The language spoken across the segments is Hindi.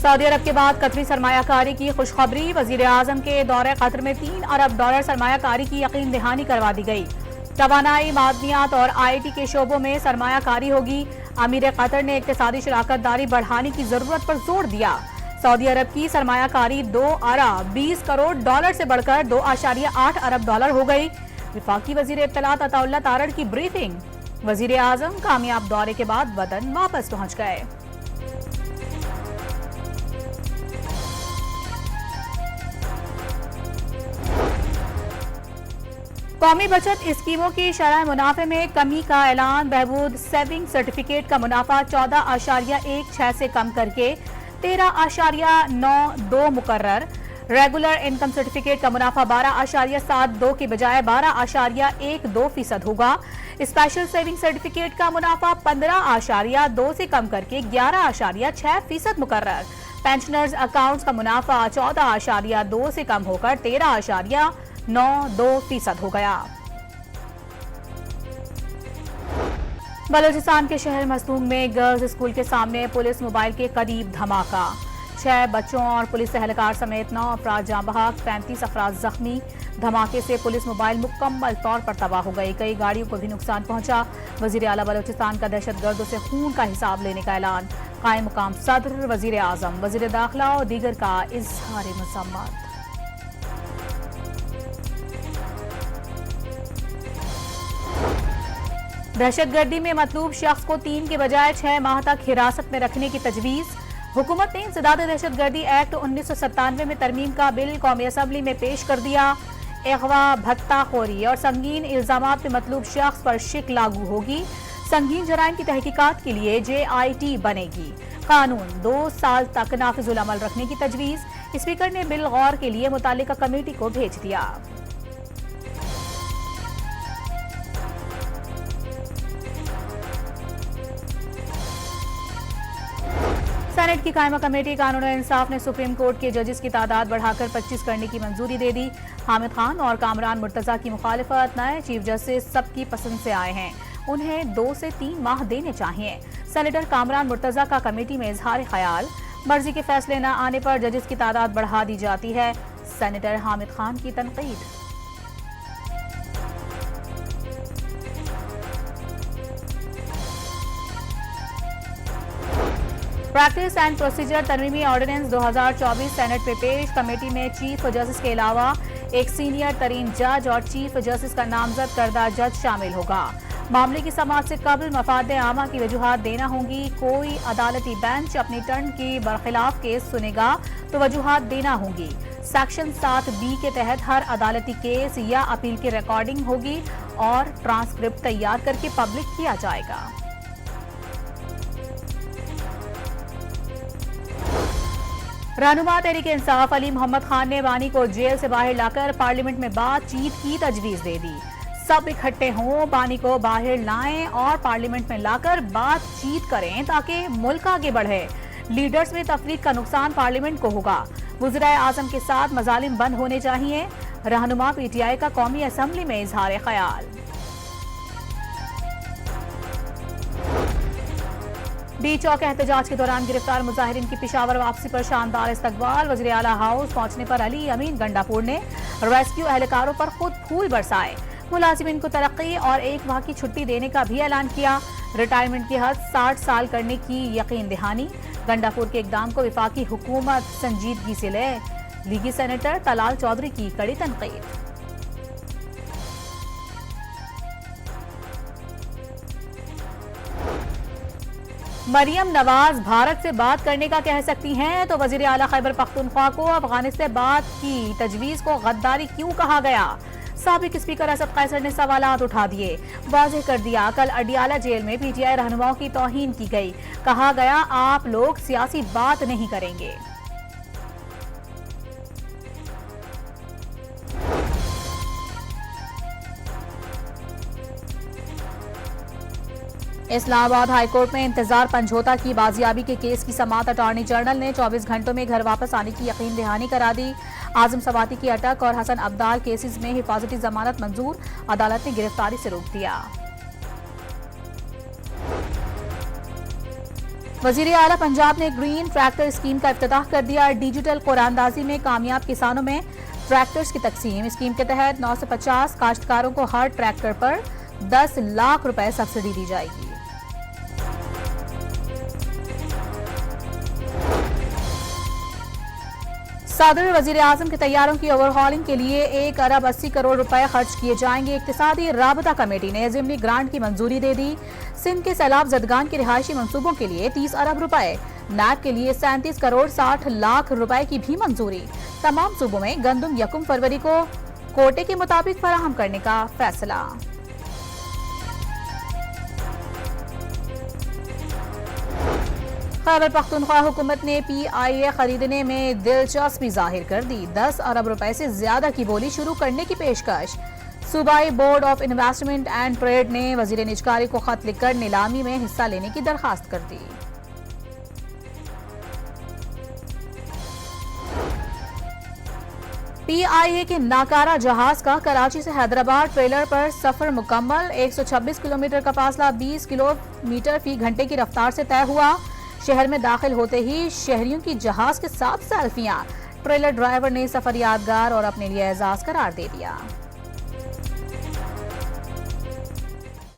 सऊदी अरब के बाद कतरी सरमायाकारी की खुशखबरी। वजीर आजम के दौरे कतर में $3 अरब सरमायाकारी की यकीन दहानी करवा दी गई। तवानाई, मादनियात और IIT के शोबों में सरमायाकारी होगी। अमीर कतर ने इक्तिसादी शराकत दारी बढ़ाने की जरूरत पर जोर दिया। सऊदी अरब की सरमायाकारी $2 अरब 20 करोड़ से बढ़कर $2.8 अरब हो गई। विफाकी वजीर इत्तलात अताउल्लाह तारड़ की ब्रीफिंग। वजीर आजम कामयाब दौरे के बाद वतन वापस पहुंच गए। कौमी बचत स्कीमों की शरह मुनाफे में कमी का ऐलान। बहबूद सेविंग सर्टिफिकेट का मुनाफा 14.16 से कम करके 13.92 मुकर्रर। रेगुलर इनकम सर्टिफिकेट का मुनाफा 12.72 के बजाय 12.12% होगा। स्पेशल सेविंग सर्टिफिकेट का मुनाफा 15.2 से कम करके 11.6% मुकर्रर। पेंशनर्स अकाउंट्स का मुनाफा 14.2 से कम होकर 13.92% हो गया। बलूचिस्तान के शहर मस्तूंग में गर्ल्स स्कूल के सामने पुलिस मोबाइल के करीब धमाका। 6 बच्चों और पुलिस एहलकार समेत 9 अफराद जाँ बहक, 35 अफराद जख्मी। धमाके से पुलिस मोबाइल मुकम्मल तौर पर तबाह हो गई। कई गाड़ियों को भी नुकसान पहुंचा। वजीर आला बलूचिस्तान का दहशतगर्दों से खून का हिसाब लेने का ऐलान। कायम मुकाम सदर, वजीर आजम, वजीर दाखिला और दीगर का इजहार मज़म्मत। दहशतगर्दी में मतलूब शख्स को 3 के बजाय 6 माह तक हिरासत में रखने की तजवीज़। हुकूमत ने इंसदाद दहशतगर्दी एक्ट 1997 में तरमीम का बिल कौमी असम्बली में पेश कर दिया। अगवा, भत्ताखोरी और संगीन इल्जामात में मतलूब शख्स पर शिक लागू होगी। संगीन जराइम की तहकीकात के लिए JIT बनेगी। कानून 2 साल तक नाफिजुल अमल रखने की तजवीज़। स्पीकर ने बिल गौर के लिए मुतालिका कमेटी को भेज दिया। सेनेट की कायमा कमेटी कानून और इंसाफ ने सुप्रीम कोर्ट के जजेस की तादाद बढ़ाकर 25 करने की मंजूरी दे दी। हामिद खान और कामरान मुर्तजा की मुखालिफत। नए चीफ जस्टिस सबकी पसंद से आए हैं, उन्हें 2 से 3 माह देने चाहिए। सेनेटर कामरान मुर्तजा का कमेटी में इजहार ख्याल। मर्जी के फैसले न आने पर जजेस की तादाद बढ़ा दी जाती है। सेनेटर हामिद खान की तनकीद। प्रैक्टिस एंड प्रोसीजर तरमीमी ऑर्डिनेंस 2024 सेनेट में पेश। कमेटी में चीफ जस्टिस के अलावा एक सीनियर तरीन जज और चीफ जस्टिस का नामजद करदा जज शामिल होगा। मामले की समाअत से कबल मफाद आमा की वजूहात देना होंगी। कोई अदालती बेंच अपनी टर्न के बरखिलाफ केस सुनेगा तो वजूहात देना होंगी। सेक्शन 7B के तहत हर अदालती केस या अपील की रिकॉर्डिंग होगी और ट्रांसक्रिप्ट तैयार करके पब्लिक किया जाएगा। रहनुमा तहरीक इंसाफ अली मोहम्मद खान ने वानी को जेल से बाहर लाकर पार्लियामेंट में बातचीत की तजवीज दे दी। सब इकट्ठे हों, वानी को बाहर लाएं और पार्लियामेंट में लाकर बातचीत करें ताकि मुल्क आगे बढ़े। लीडर्स में तफरीक का नुकसान पार्लियामेंट को होगा। वज़ीर आज़म के साथ मजालिम बंद होने चाहिए। रहनुमा PTI का कौमी असम्बली में इजहार ख्याल। डी चौक एहतजाज के दौरान गिरफ्तार मुजाहिरीन की पिशावर वापसी पर शानदार इस्तकबाल। वज़ीर आला हाउस पहुंचने पर अली अमीन गंडापुर ने रेस्क्यू एहलकारों पर खुद फूल बरसाए। मुलाजिमीन को तरक्की और 1 माह की छुट्टी देने का भी ऐलान किया। रिटायरमेंट की हद 60 साल करने की यकीन दहानी। गंडापुर के इकदाम को विफाकी हुकूमत संजीदगी से ले। लीगी सेनेटर तलाल चौधरी की कड़ी तनकीद। मरियम नवाज भारत से बात करने का कह सकती हैं तो वजीर आला खैबर पख्तूनख्वा को अफगानिस्तान से बात की तजवीज को गद्दारी क्यों कहा गया। साबिक स्पीकर असद कैसर ने सवालात उठा दिए। वाज़ेह कर दिया कल अडियाला जेल में PTI रहनुमाओं की तौहीन की गई। कहा गया आप लोग सियासी बात नहीं करेंगे। इस्लामाबाद हाईकोर्ट में इंतजार पंजोता की बाजियाबी के केस की समाअत अटॉर्नी जनरल ने 24 घंटों में घर वापस आने की यकीन दहानी करा दी। आजम सवाती की अटक और हसन अब्दाल केसेस में हिफाजती जमानत मंजूर। अदालत ने गिरफ्तारी से रोक दिया। वजीर आला पंजाब ने ग्रीन ट्रैक्टर स्कीम का इफ्तिताह कर दिया। डिजिटल कुरानदाजी में कामयाब किसानों में ट्रैक्टर्स की तकसीम। स्कीम के तहत 9 से 50 काश्तकारों को हर ट्रैक्टर पर 10 लाख रुपए सब्सिडी दी जाएगी। सदर वजीर आजम के तैयारों की ओवरहॉलिंग के लिए 1 अरब 80 करोड़ रुपए खर्च किए जाएंगे। इक्तिसादी राबता कमेटी ने जिमनी ग्रांट की मंजूरी दे दी। सिंध के सैलाब जदगान के रिहायशी मंसूबों के लिए 30 अरब रुपए, नैब के लिए 37 करोड़ 60 लाख रुपए की भी मंजूरी। तमाम सूबों में गंदम 1 फरवरी को कोटे के मुताबिक फराहम करने का फैसला। खैबर पख्तूनख्वा हुकूमत ने PIA खरीदने में दिलचस्पी जाहिर कर दी। 10 अरब रुपए से ज्यादा की बोली शुरू करने की पेशकश। सूबाई board of investment and trade ने वजीर निजकारी को खत लिखकर नीलामी में हिस्सा लेने की दरखास्त कर दी। PIA के नाकारा जहाज का कराची से हैदराबाद ट्रेलर पर सफर मुकम्मल। 126 किलोमीटर का फासला 20 किलोमीटर फी घंटे की रफ्तार से तय हुआ। शहर में दाखिल होते ही शहरियों की जहाज के साथ सेल्फियां। ट्रेलर ड्राइवर ने सफर यादगार और अपने लिए एजाज करार दे दिया।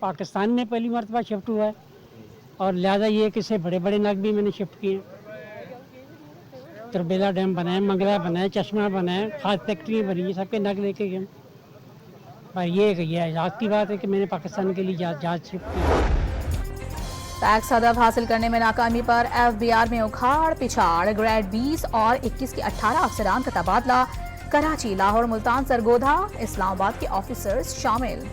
पाकिस्तान में पहली मरतबा शिफ्ट हुआ है और लिहाजा ये कि से बड़े बड़े नग भी मैंने शिफ्ट किए। तरबेला डैम बनाए, मंगला बनाए, चश्मा बनाए, खाद फैक्ट्री बनी, ये सबके नग लेके गए। और ये एजाज की बात है कि मैंने पाकिस्तान के लिए जहाज शिफ्ट किया। टैक्स हदफ हासिल करने में नाकामी पर FBR में उखाड़ पिछाड़। ग्रेड 20 और 21 के 18 अफसरान का तबादला। कराची, लाहौर, मुल्तान, सरगोधा, इस्लामाबाद के ऑफिसर्स शामिल।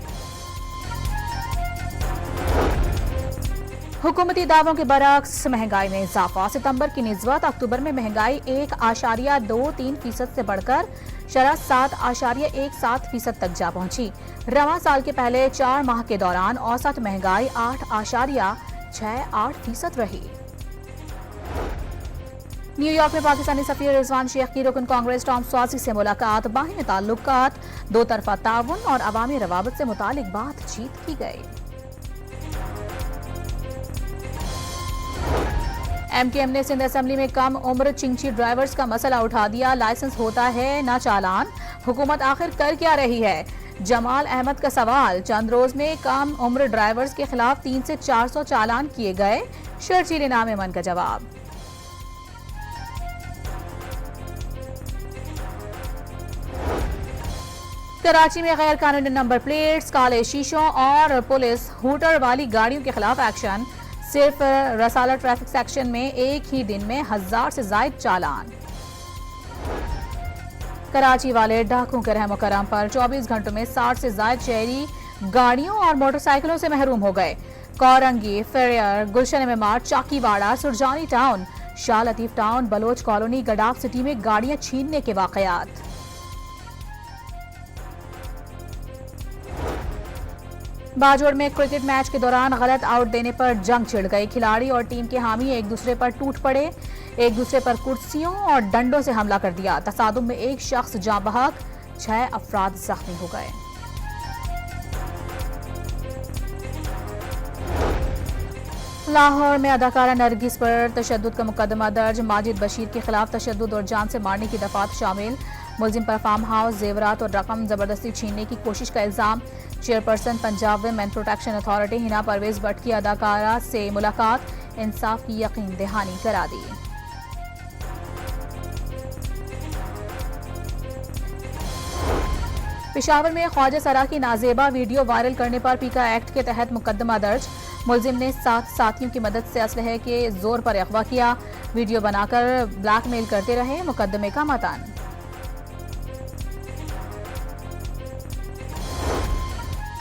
हुकूमती दावों के बरक्स महंगाई में इजाफा। सितंबर की निस्बत अक्टूबर में महंगाई 1.23% से बढ़कर शरह 7.17% तक जा पहुंची। रवां साल के पहले 4 माह के दौरान औसत महंगाई 8.68% रही। न्यूयॉर्क में पाकिस्तानी सफीर रिजवान शेख की रुकन कांग्रेस टॉम स्वाजी से मुलाकात। बाहिमी ताल्लुकात, दो तरफा ताउन और अवामी रवाबत से मुतालिक बातचीत की गई। MKM ने सिंध असेंबली में कम उम्र चिंची ड्राइवर्स का मसला उठा दिया। लाइसेंस होता है ना चालान, हुकूमत आखिर कर क्या रही है? जमाल अहमद का सवाल। चंद रोज में कम उम्र ड्राइवर्स के खिलाफ 300 से 400 चालान किए गए। शर्जील नाम मन का जवाब। कराची में गैर कानूनी नंबर प्लेट्स, काले शीशों और पुलिस हूटर वाली गाड़ियों के खिलाफ एक्शन। सिर्फ रसाला ट्रैफिक सेक्शन में एक ही दिन में 1000 से जायद चालान। कराची वाले डाकुओं के रहम करम पर 24 घंटों में 60 से जायद शहरी गाड़ियों और मोटरसाइकिलों से महरूम हो गए। कौरंगी, फेरियर, Gulshan Maymar, Chakiwara, Surjani town, Shah Latif town, Baloch colony, Gadap city में गाड़ियां छीनने के वाकयात। बाजोड़ में क्रिकेट मैच के दौरान गलत आउट देने पर जंग छिड़ गई। खिलाड़ी और टीम के हामी एक दूसरे पर टूट पड़े, एक दूसरे पर कुर्सियों और डंडों से हमला कर दिया। तसादुम में एक शख्स जाँ बहक, 6 अफराद जख्मी हो गए। लाहौर में अदाकारा नरगिस पर तशद्दुद का मुकदमा दर्ज। माजिद बशीर के खिलाफ तशद्दुद और जान से मारने की दफात शामिल। मुलजिम पर फार्म हाउस, जेवरात और रकम जबरदस्ती छीनने की कोशिश का इल्जाम। Chairperson Punjab women protection authority Hina Parvez Bhatt की अदाकारा से मुलाकात, इंसाफ की यकीन दहानी करा दी। पेशावर में ख्वाजा सरा की नाजेबा वीडियो वायरल करने पर पीका एक्ट के तहत मुकदमा दर्ज। मुलजिम ने 7 साथियों की मदद से असलहे के जोर पर अगवा किया, वीडियो बनाकर ब्लैकमेल करते रहे। मुकदमे का मतन।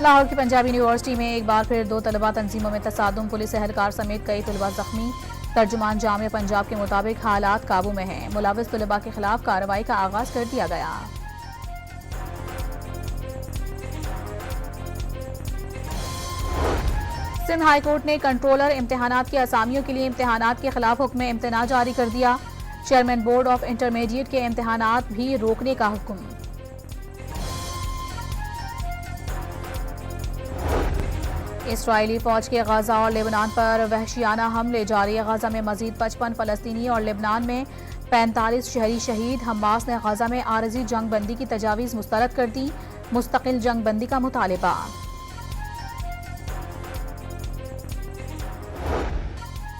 लाहौर की पंजाबी यूनिवर्सिटी में एक बार फिर 2 तलबा तंजीमों में तसादुम, पुलिस एहलकार समेत कई तलबा जख्मी। तर्जुमान जामिया पंजाब के मुताबिक हालात काबू में हैं। मुलविस तलबा के खिलाफ कार्रवाई का आगाज कर दिया गया। सिंध हाईकोर्ट ने कंट्रोलर इम्तिहानात की असामियों के लिए इम्तिहानात के खिलाफ हुक्म इम्तना जारी कर दिया। चेयरमैन बोर्ड ऑफ इंटरमीडिएट के इम्तिहानात भी रोकने का हुक्म। इसराइली फौज के गजा और लेबनान पर वहशियाना हमले जारी। गजा में मजीद 55 फलस्तीनी और लेबनान में 45 शहरी शहीद। हमास ने गजा में आरजी जंग बंदी की तजावीज़ मुस्तरद कर दी। मुस्तकिल जंग बंदी का मुतालिबा।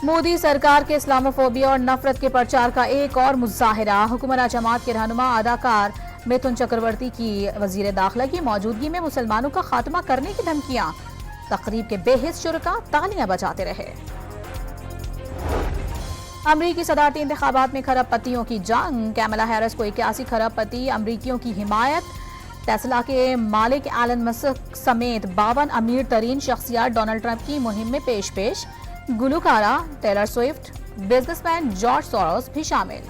मोदी सरकार के इस्लामोफोबिया और नफरत के प्रचार का एक और मुजाहिरा। हुकूमत जमात के रहनुमा अदाकार मिथुन चक्रवर्ती की वजीर दाखिला की मौजूदगी में मुसलमानों का खात्मा करने की धमकियां। तकरीब के बेहिस शुरका तालियां बजाते रहे। अमरीकी सदारती इंतखाबात में खरबपतियों की जंग। कैमला हैरिस को 81 खरबपति अमरीकियों की हिमायत। टेस्ला के मालिक एलन मस्क समेत 52 अमीर तरीन शख्सियात डोनाल्ड ट्रंप की मुहिम में पेश। गुलकारा Taylor Swift, businessman George Soros भी शामिल।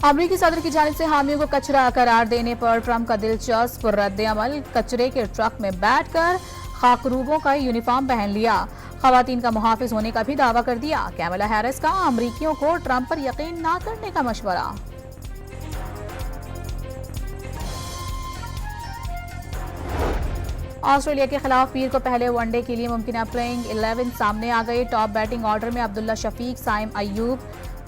अमरीकी सदर की जानिब से हामियों को कचरा करार देने पर ट्रंप का दिलचस्प रद्द-ए-अमल। कचरे के ट्रक में बैठकर खाकरूबों का यूनिफॉर्म पहन लिया। खवातीन का मुहाफिज होने का भी दावा कर दिया। कैमला हैरिस का अमरीकियों को ट्रंप पर यकीन न करने का मशवरा। ऑस्ट्रेलिया के खिलाफ पीर को पहले वनडे के लिए मुमकिन प्लेइंग 11 सामने आ गए। टॉप बैटिंग ऑर्डर में अब्दुल्ला शफीक, साइम अयूब,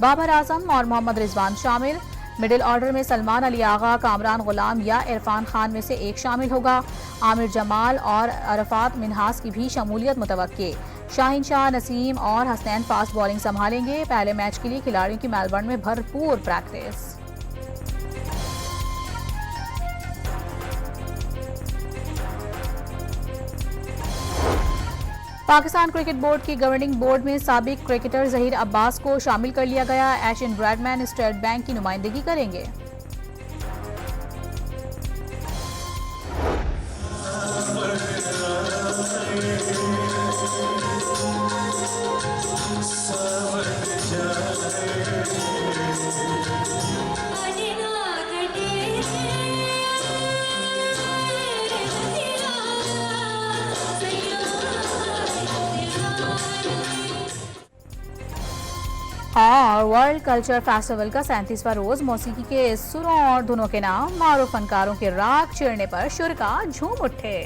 बाबर आजम और मोहम्मद रिजवान शामिल। मिडिल ऑर्डर में सलमान अली आगा, कामरान गुलाम या इरफान खान में से एक शामिल होगा। आमिर जमाल और अरफात मिन्हास की भी शमूलियत मुतवक्के। शाहीन शाह, नसीम और हसनैन फास्ट बॉलिंग संभालेंगे। पहले मैच के लिए खिलाड़ियों की मेलबर्न में भरपूर प्रैक्टिस। पाकिस्तान क्रिकेट बोर्ड की गवर्निंग बोर्ड में साबिक क्रिकेटर जहीर अब्बास को शामिल कर लिया गया। एशियन ब्रैडमैन स्टेट बैंक की नुमाइंदगी करेंगे। और वर्ल्ड कल्चर फेस्टिवल का 37वां रोज मौसीकी के सुरों और धुनों के नाम मारूफ फनकारों के राग छेड़ने पर शुरका झूम उठे।